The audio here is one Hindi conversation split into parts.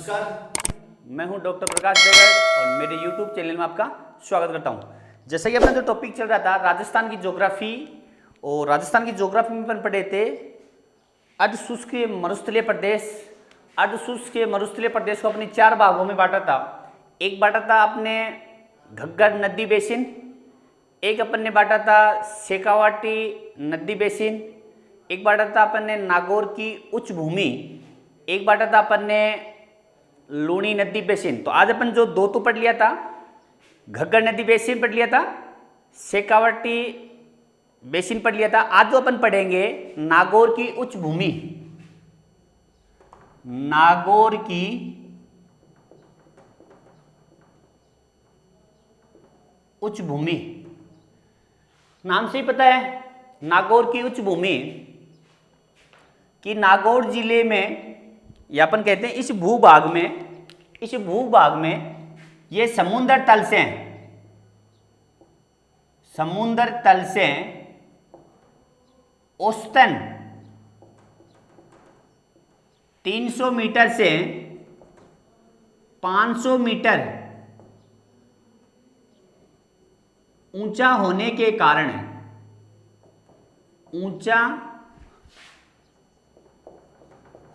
नमस्कार, मैं हूं डॉक्टर प्रकाश बेगड़ और मेरे YouTube चैनल में आपका स्वागत करता हूं। जैसा कि अपना जो टॉपिक चल रहा था राजस्थान की ज्योग्राफी, और राजस्थान की ज्योग्राफी में अपन पढ़े थे अर्धशुष्क मरुस्थलीय प्रदेश। अर्धशुष्क मरुस्थलीय प्रदेश को अपने 4 भागों में बांटा था। एक बांटा था अपने घग्गर नदी बेसिन, एक अपन ने बांटा था शेखावाटी नदी बेसिन, एक बांटा था अपन ने नागौर की उच्च भूमि, एक बांटा था अपन ने लूणी नदी बेसिन। तो आज अपन जो दो तो पढ़ लिया था, घग्गर नदी बेसिन पढ़ लिया था, शेखावाटी बेसिन पढ़ लिया था। आज जो अपन पढ़ेंगे नागौर की उच्च भूमि, नागौर की उच्च भूमि। नाम से ही पता है नागौर की उच्च भूमि कि नागौर जिले में, या अपन कहते हैं इस भूभाग में ये समुद्र तल से, समुद्र तल से औसतन 300 मीटर से 500 मीटर ऊंचा होने के कारण, ऊंचा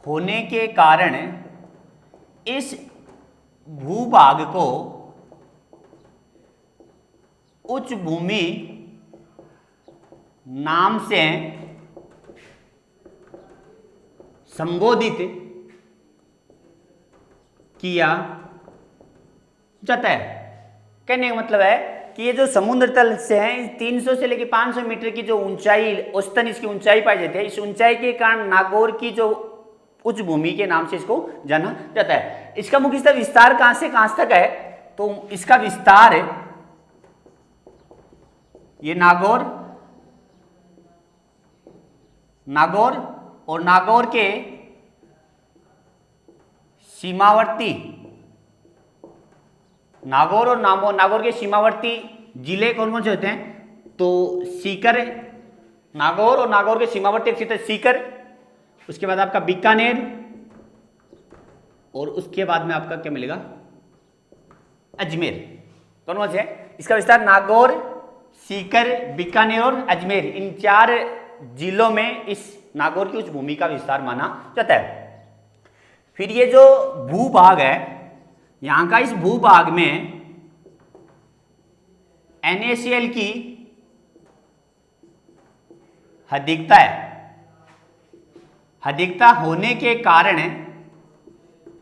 होने के कारण इस भूभाग को उच्च भूमि नाम से संबोधित किया जाता है। कहने का मतलब है कि ये जो समुद्र तल से है 300 से लेकर 500 मीटर की जो ऊंचाई, औसतन इसकी ऊंचाई पाई जाती है, इस ऊंचाई के कारण नागौर की जो उच्च भूमि के नाम से इसको जाना जाता है। इसका मुख्य विस्तार कहां से कहां तक है, तो इसका विस्तार ये नागौर और नागौर के सीमावर्ती, नागौर और नागौर के सीमावर्ती जिले कौन कौन से होते हैं, तो सीकर, नागौर और नागौर के सीमावर्ती क्षेत्र सीकर, उसके बाद आपका बीकानेर, और उसके बाद में आपका क्या मिलेगा, अजमेर। कौन कौन से है? इसका विस्तार नागौर, सीकर, बीकानेर और अजमेर, इन 4 जिलों में इस नागौर की उच्च भूमि का विस्तार माना जाता है। फिर ये जो भूभाग है, यहां का इस भूभाग में NaCl की अधिकता है। अधिकता होने के कारण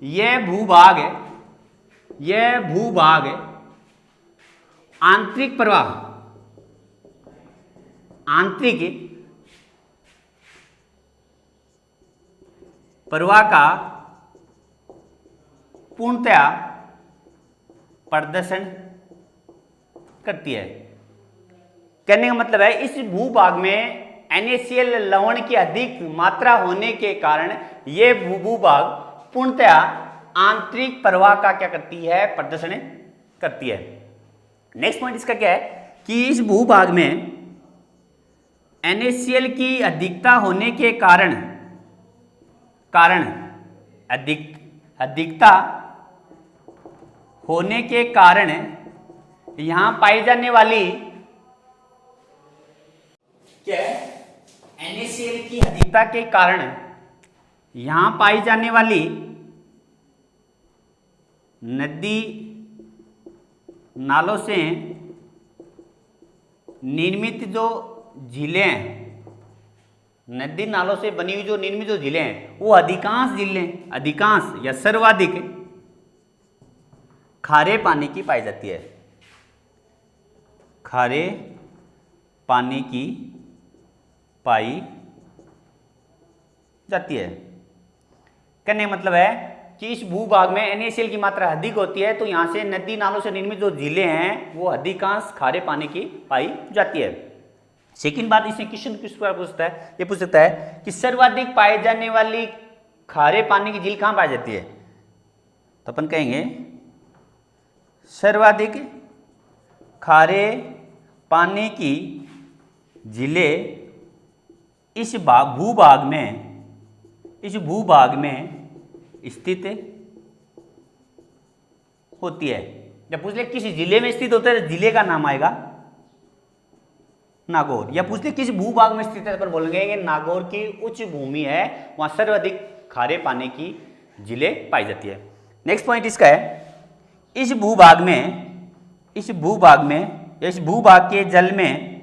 यह भूभाग आंतरिक प्रवाह का पूर्णतया प्रदर्शन करती है। कहने का मतलब है इस भूभाग में NaCl लवण की अधिक मात्रा होने के कारण यह भूभाग पूर्णतया आंतरिक प्रवाह का क्या करती है, प्रदर्शन करती है। नेक्स्ट पॉइंट इसका क्या है कि इस भूभाग में NaCl की अधिकता होने के अधिकता होने के कारण यहां पाई जाने वाली क्या है, NaCl की अधिकता के कारण यहां पाई जाने वाली नदी नालों से निर्मित जो झीलें हैं, नदी नालों से बनी हुई जो निर्मित जो झीलें हैं, वो अधिकांश या सर्वाधिक खारे पानी की पाई जाती है। खारे पानी की पाई जाती है। कहने का मतलब है कि इस भूभाग में NaCl की मात्रा अधिक होती है, तो यहां से नदी नालों से निर्मित जो झीलें हैं वो अधिकांश खारे पानी की पाई जाती है। सेकंड बात, इसमें क्वेश्चन किस प्रकार पूछता है, ये पूछ सकता है कि सर्वाधिक पाई जाने वाली खारे पानी की झील कहां पाई जाती है, तो अपन कहेंगे सर्वाधिक खारे पानी की झीलें इस भूभाग में स्थित होती है। जब पूछ ले किस जिले में स्थित होता है तो जिले का नाम आएगा नागौर। या पूछ ले किस भूभाग में स्थित है, पर बोलेंगे कि नागौर की उच्च भूमि है, वहां सर्वाधिक खारे पानी की झीलें पाई जाती है। नेक्स्ट पॉइंट इसका है, इस भूभाग के जल में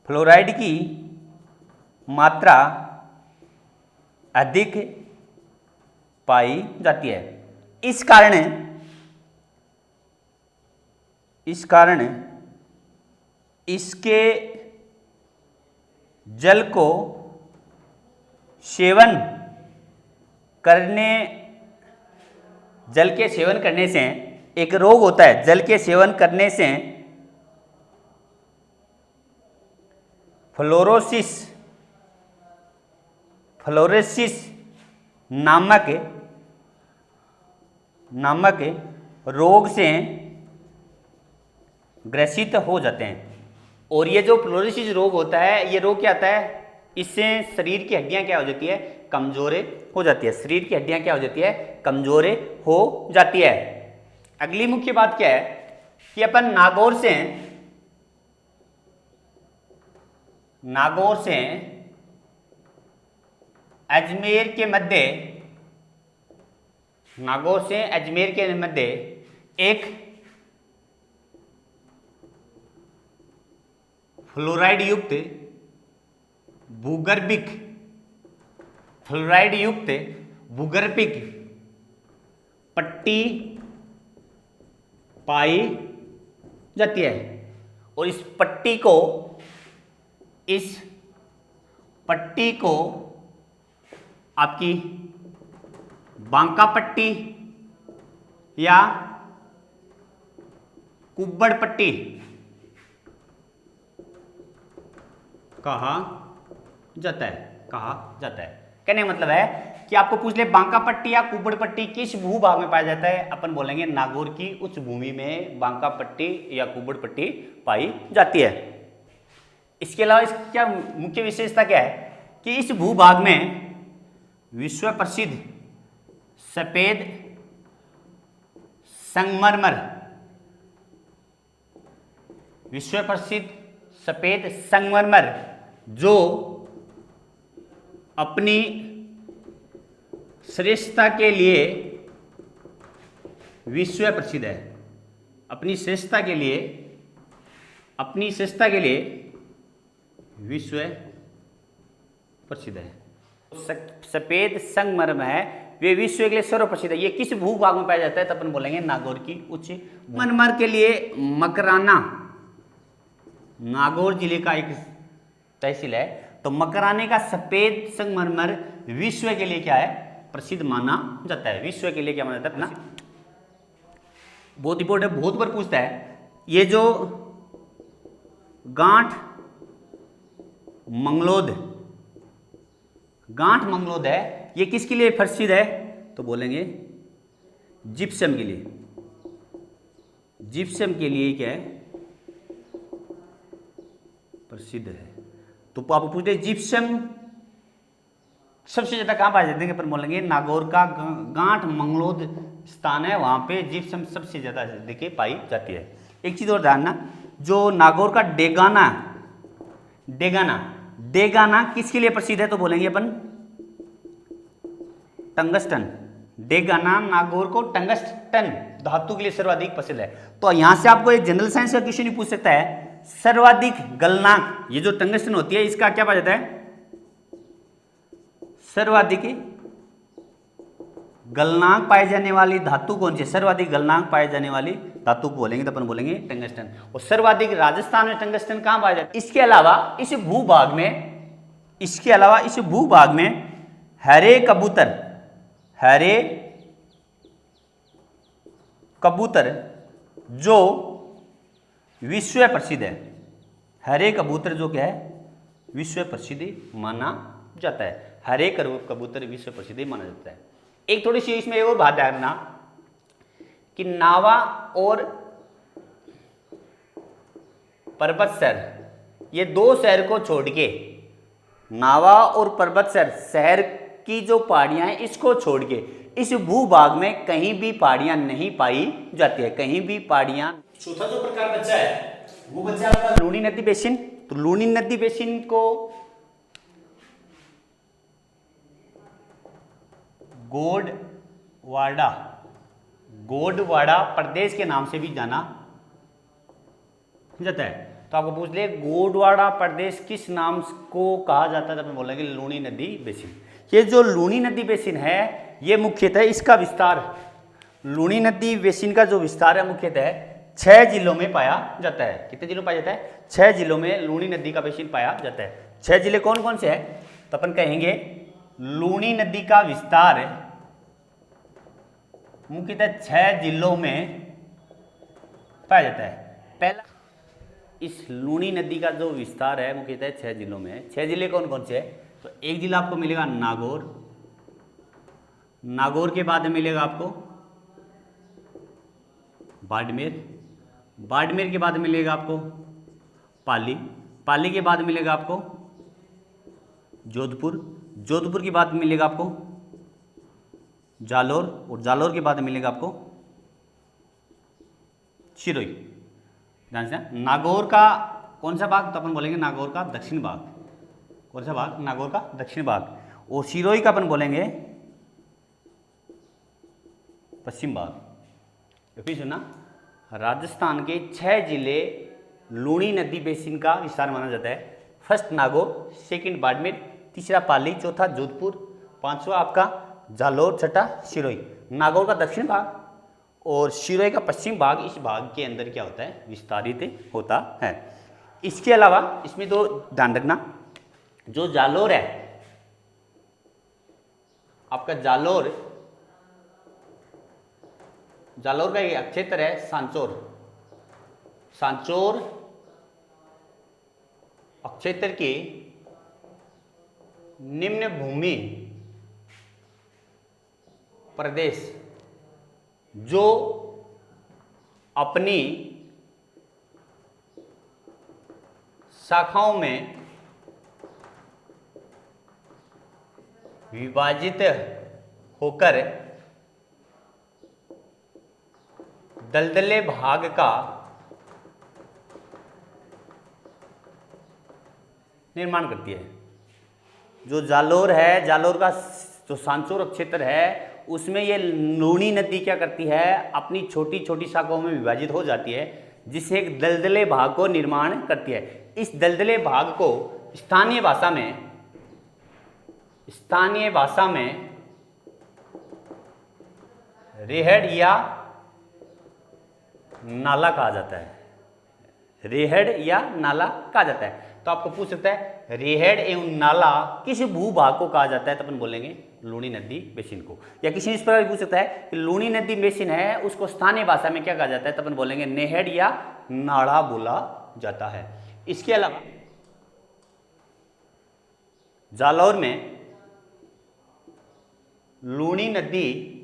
फ्लोराइड की मात्रा अधिक पाई जाती है। इस कारण इसके जल को जल के सेवन करने से एक रोग होता है, जल के सेवन करने से फ्लोरोसिस नामक रोग से ग्रसित हो जाते हैं। और ये जो फ्लोरोसिस रोग होता है, ये रोग क्या आता है, इससे शरीर की हड्डियां क्या हो जाती है, कमजोर हो जाती है। शरीर की हड्डियां क्या हो जाती है, कमजोर हो जाती है। अगली मुख्य बात क्या है कि अपन नागौर से अजमेर के मध्य एक फ्लोराइड युक्त भूगर्भिक पट्टी पाई जाती है। और इस पट्टी को आपकी बांका पट्टी या कुब्बड़ पट्टी कहा जाता है। कहने का मतलब है कि आपको पूछ ले बांका पट्टी या कुब्बड़ पट्टी किस भूभाग में पाया जाता है, अपन बोलेंगे नागौर की उच्च भूमि में बांका पट्टी या कुब्बड़ पट्टी पाई जाती है। इसके अलावा इसकी क्या मुख्य विशेषता क्या है कि इस भूभाग में विश्व प्रसिद्ध सफेद संगमरमर जो अपनी श्रेष्ठता के लिए विश्व प्रसिद्ध है। अपनी श्रेष्ठता के लिए विश्व प्रसिद्ध है। सफेद संगमरमर है, वे विश्व के लिए सर्व प्रसिद्ध है। ये किस भूभाग में पाया जाता है, तो अपन बोलेंगे नागौर की उच्च संगमरमर के लिए मकराना नागौर जिले का एक तहसील है। तो मकराने का सफेद संगमरमर विश्व के लिए क्या है, प्रसिद्ध माना जाता है। विश्व के लिए क्या माना जाता है ना, बहुत इंपॉर्टेंट, बहुत बार पूछता है। ये जो गांठ मंगलोद है, ये किसके लिए प्रसिद्ध है, तो बोलेंगे जिप्सम के लिए। जिप्सम के लिए क्या है, प्रसिद्ध है। तो आप पूछते जिप्सम सबसे ज्यादा कहां पाया जाते हैं, पर बोलेंगे नागौर का गांठ मंगलोद स्थान है, वहां पे जिप्सम सबसे ज्यादा देखिए पाई जाती है। एक चीज और ध्यान, जो नागौर का डेगाना किसके लिए प्रसिद्ध है, तो बोलेंगे अपन टंगस्टन। डेगाना नागौर को टंगस्टन धातु के लिए सर्वाधिक प्रसिद्ध है। तो यहां से आपको एक जनरल साइंस का क्वेश्चन भी पूछ सकता है, सर्वाधिक गलनांक, ये जो टंगस्टन होती है इसका क्या पाया जाता है, सर्वाधिक गलनांक पाए जाने वाली धातु कौन सी है, सर्वाधिक गलनांक पाए जाने वाली धातु को बोलेंगे तो अपन बोलेंगे टंगस्टन। और सर्वाधिक राजस्थान में टंगस्टन कहां पाया जाता है। इसके अलावा इस भूभाग में हरे कबूतर जो विश्व प्रसिद्ध है, हरे कबूतर जो क्या है, विश्व प्रसिद्ध माना जाता है। हरे कबूतर विश्व प्रसिद्ध माना जाता है। एक थोड़ी सी इसमें और बात ध्यान रखना कि नावा और पर्वतसर ये दो शहर को छोड़ के, नावा और परबतसर शहर की जो पहाड़ियां हैं इसको छोड़ के इस भूभाग में कहीं भी पहाड़ियां नहीं पाई जाती है, कहीं भी पहाड़ियां। चौथा जो प्रकार बचा है वो बचा आपका लूनी नदी बेसिन। तो लूनी नदी बेसिन को गोडवाड़ा प्रदेश के नाम से भी जाना जाता है। तो आपको पूछ ले गोडवाड़ा प्रदेश किस नाम को कहा जाता है, तो अपन बोलेंगे लूनी नदी बेसिन। ये जो लूनी नदी बेसिन है ये मुख्यतः इसका विस्तार, लूनी नदी बेसिन का जो विस्तार है मुख्यतः 6 जिलों में पाया जाता है। कितने जिलों में पाया जाता है? 6 जिलों में लूनी नदी का बेसिन पाया जाता है। 6 जिले कौन कौन से हैं? तो अपन कहेंगे लूनी नदी का विस्तार मुख्यतः 6 जिलों में पाया जाता है। पहला, इस लूनी नदी का जो विस्तार है मुख्यतः 6 जिलों में है। 6 जिले कौन कौन से हैं? तो एक जिला आपको मिलेगा नागौर, नागौर के बाद मिलेगा आपको बाड़मेर, बाड़मेर के बाद मिलेगा आपको पाली, पाली के बाद मिलेगा आपको जोधपुर, जोधपुर के बाद मिलेगा आपको जालोर, और जालोर के बाद मिलेगा आपको सिरोही। ध्यान से, नागौर का कौन सा भाग? तो अपन बोलेंगे नागौर का दक्षिण भाग। कौन सा भाग? नागौर का दक्षिण भाग। और सिरोही का अपन बोलेंगे पश्चिम भाग। फिर सुना, राजस्थान के 6 जिले लूनी नदी बेसिन का विस्तार माना जाता है। फर्स्ट नागौर, सेकंड बाड़मेर, तीसरा पाली, चौथा जोधपुर, पांचवा आपका जालोर, छठा सिरोही। नागौर का दक्षिण भाग और सिरोही का पश्चिम भाग, इस भाग के अंदर क्या होता है? विस्तारित होता है। इसके अलावा इसमें तो ध्यान रखना, जो जालोर है आपका, जालोर का एक क्षेत्र है सांचौर, सांचौर क्षेत्र के निम्न भूमि प्रदेश जो अपनी शाखाओं में विभाजित होकर दलदले भाग का निर्माण करती है। जो जालोर है, जालोर का जो सांचौर क्षेत्र है उसमें ये लूनी नदी क्या करती है? अपनी छोटी छोटी शाखाओं में विभाजित हो जाती है, जिससे एक दलदले भाग को निर्माण करती है। इस दलदले भाग को स्थानीय भाषा में रेहड़ या नाला कहा जाता है, रेहड़ या नाला कहा जाता है। तो आपको पूछ सकता है रेहड़ एवं नाला किस भूभाग को कहा जाता है? तो अपन बोलेंगे लूनी नदी बेसिन को। या किसी इस प्रकार पूछ सकता है कि लूनी नदी बेसिन है उसको स्थानीय भाषा में क्या कहा जाता है? तो अपन बोलेंगे नेहड़ या नाला बोला जाता है। इसके अलावा जालौर में लूनी नदी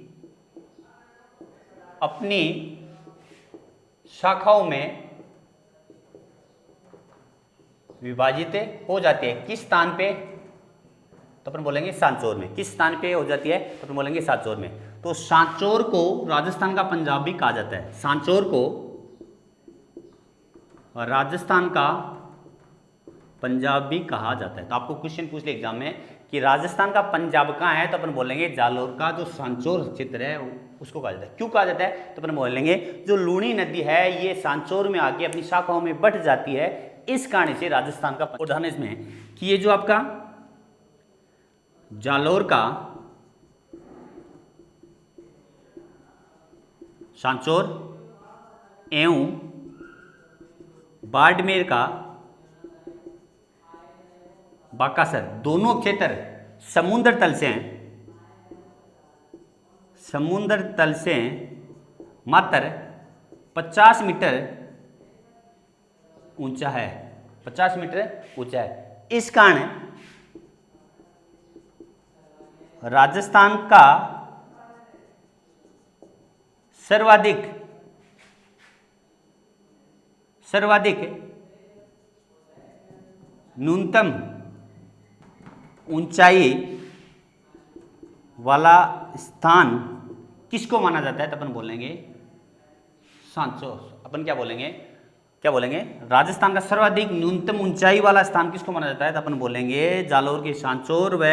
अपनी शाखाओं में विभाजित हो जाती है। किस स्थान पे? तो अपन बोलेंगे सांचौर में। किस स्थान पे हो जाती है? तो अपन बोलेंगे सांचौर में। तो सांचौर को राजस्थान का पंजाब भी कहा जाता है, सांचौर को राजस्थान का पंजाब भी कहा जाता है। तो आपको क्वेश्चन पूछ ले एग्जाम में कि राजस्थान का पंजाब कहाँ है? तो अपन बोलेंगे जालोर का जो सांचौर क्षेत्र है उसको कहा जाता है। क्यों कहा जाता है? तो अपन बोलेंगे जो लूनी नदी है ये सांचौर में आके अपनी शाखाओं में बट जाती है, इस कारण से राजस्थान का उदाहरण इसमें है कि ये जो आपका जालोर का सांचौर एवं बाड़मेर का बाकासर दोनों क्षेत्र समुद्र तल से हैं, समुद्र तल से मात्र 50 मीटर ऊंचा है, 50 मीटर ऊंचा है। इस कारण राजस्थान का सर्वाधिक न्यूनतम ऊंचाई वाला स्थान किसको माना जाता है? तो अपन बोलेंगे सांचौर। अपन क्या बोलेंगे राजस्थान का सर्वाधिक न्यूनतम ऊंचाई वाला स्थान किसको माना जाता है? तो अपन बोलेंगे जालोर के सांचौर व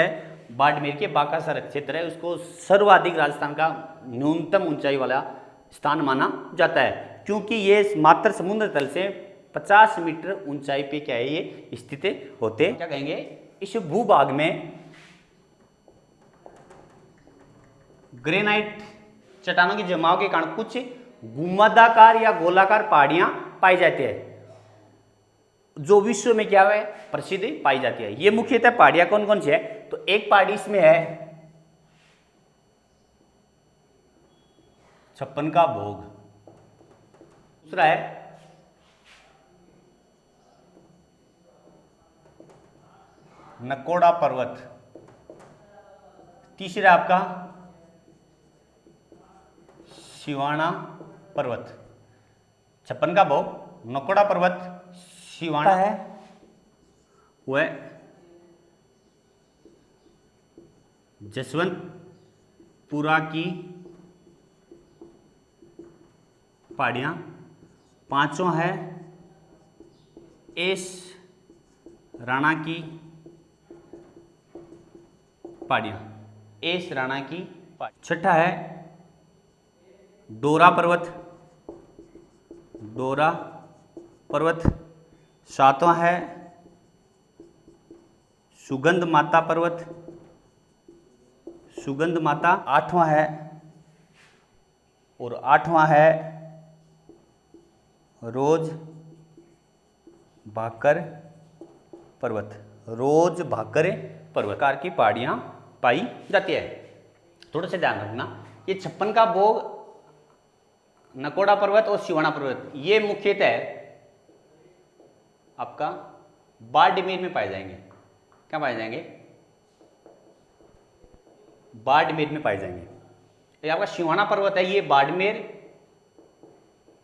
बाड़मेर के बाकासर क्षेत्र है, उसको सर्वाधिक राजस्थान का न्यूनतम ऊंचाई वाला स्थान माना जाता है, क्योंकि ये मात्र समुद्र तल से 50 मीटर ऊंचाई पे क्या है ये स्थित होते। क्या कहेंगे? इस भूभाग में ग्रेनाइट चट्टानों की जमाव के कारण कुछ घुमावदार या गोलाकार पहाड़ियां पाई जाती है, जो विश्व में क्या है प्रसिद्ध पाई जाती है। ये मुख्यतः पहाड़ियां कौन कौन सी है? तो एक पहाड़ी इसमें है छप्पन का भोग, दूसरा है नकोड़ा पर्वत, तीसरा आपका सिवाना पर्वत। छप्पन का भोग, नकोड़ा पर्वत, सिवाना है वह जसवंतपुरा की पहाड़ियाँ, पांचों है एस राणा की पहाड़ियाँ, एस राणा की पहाड़ी। छठा है डोरा पर्वत, सातवां है सुगंध माता पर्वत, आठवां है रोज भाकर पर्वत, प्रकार की पहाड़ियां पाई जाती है। थोड़ा सा ध्यान रखना, ये छप्पन का भोग, नकोड़ा पर्वत और सिवाना पर्वत ये मुख्यतः आपका बाड़मेर में पाए जाएंगे। क्या पाए जाएंगे? बाड़मेर में पाए जाएंगे। ये आपका सिवाना पर्वत है, ये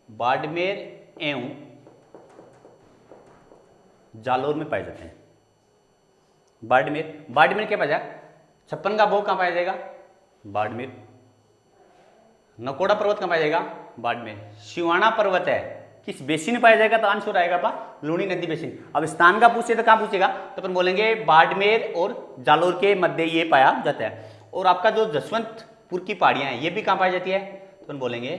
बाड़मेर एवं जालोर में पाए जाते हैं। बाड़मेर क्या पाया? छप्पन का भोग कहाँ पाया जाएगा? बाड़मेर। नकोड़ा पर्वत कहाँ पाया जाएगा? बाड़मेर। सिवाना पर्वत है किस बेसिन में पाया जाएगा? तो आंसर आएगा आपका लूनी नदी बेसिन। अब स्थान का पूछे तो कहाँ पूछेगा? तो अपन बोलेंगे बाड़मेर और जालोर के मध्य ये पाया जाता है। और आपका जो जसवंतपुर की पहाड़ियां हैं ये भी कहाँ पाई जाती है? तो अपन बोलेंगे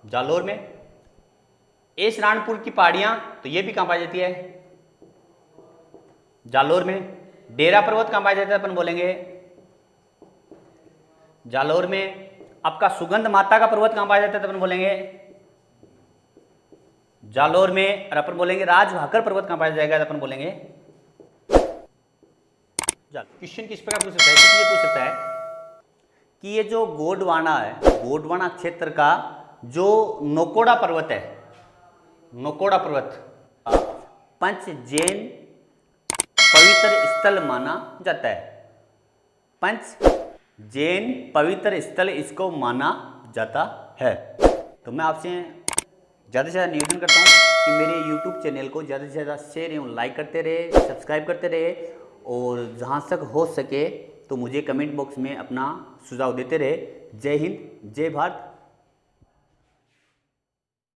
जालोर में। एस राणपुर की पहाड़ियां तो ये भी कहाँ पाई जाती है? जालोर में। डेरा पर्वत कहाँ पाया जाता है? अपन बोलेंगे जालोर में। आपका सुगंध माता का पर्वत कहाँ पाया जाता है? तो अपन बोलेंगे जालोर में। और अपन बोलेंगे राज भाकर पर्वत कहाँ पाया जाएगा? तो अपन बोलेंगे क्वेश्चन किस प्रकार पूछ सकता है? किस लिए पूछ सकता है कि ये जो गोंडवाना है, गोंडवाना क्षेत्र का जो नकोड़ा पर्वत है, नकोड़ा पर्वत पंच जैन पवित्र स्थल माना जाता है। पंच जैन पवित्र स्थल इसको माना जाता है। तो मैं आपसे ज़्यादा से ज़्यादा निवेदन करता हूँ कि मेरे YouTube चैनल को ज़्यादा से ज़्यादा शेयर एवं लाइक करते रहे, सब्सक्राइब करते रहे, और जहाँ तक हो सके तो मुझे कमेंट बॉक्स में अपना सुझाव देते रहे। जय हिंद, जय भारत।